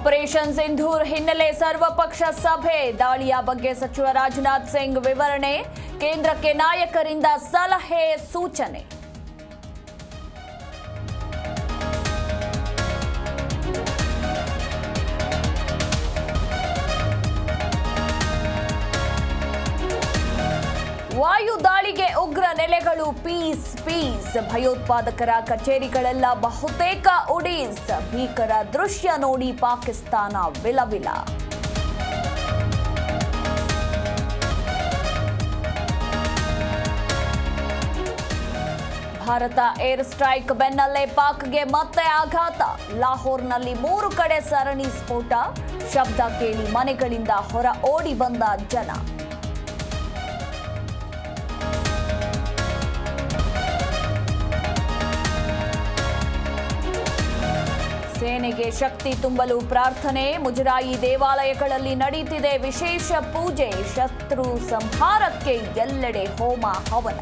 Operation Sindoor ಹಿನ್ನೆಲೆ ಸರ್ವಪಕ್ಷ ಸಭೆ, ದಾಳಿಯ ಬಗ್ಗೆ ಸಚಿವ ರಾಜನಾಥ್ ಸಿಂಗ್ ವಿವರಣೆ, ಕೇಂದ್ರಕ್ಕೆ ನಾಯಕರಿಂದ ಸಲಹೆ ಸೂಚನೆ. ವಾಯು ದಾಳಿಗೆ ಉಗ್ರ ನೆಲೆಗಳು, ಪೀಸ್ ಭಯೋತ್ಪಾದಕರ ಕಚೇರಿಗಳೆಲ್ಲ ಬಹುತೇಕ ಉಡೀಸ್, ಭೀಕರ ದೃಶ್ಯ ನೋಡಿ ಪಾಕಿಸ್ತಾನ ವಿಲವಿಲ. ಭಾರತ ಏರ್ ಸ್ಟ್ರೈಕ್ ಬೆನ್ನಲ್ಲೇ ಪಾಕ್ಗೆ ಮತ್ತೆ ಆಘಾತ, ಲಾಹೋರ್ನಲ್ಲಿ 3 ಕಡೆ ಸರಣಿ ಸ್ಫೋಟ, ಶಬ್ದ ಕೇಳಿ ಮನೆಗಳಿಂದ ಹೊರ ಓಡಿ ಬಂದ ಜನ. ಸೇನೆಗೆ ಶಕ್ತಿ ತುಂಬಲು ಪ್ರಾರ್ಥನೆ, ಮುಜರಾಯಿ ದೇವಾಲಯಗಳಲ್ಲಿ ನಡೆಯುತ್ತಿದೆ ವಿಶೇಷ ಪೂಜೆ, ಶತ್ರು ಸಂಹಾರಕ್ಕೆ ಎಲ್ಲೆಡೆ ಹೋಮ ಹವನ.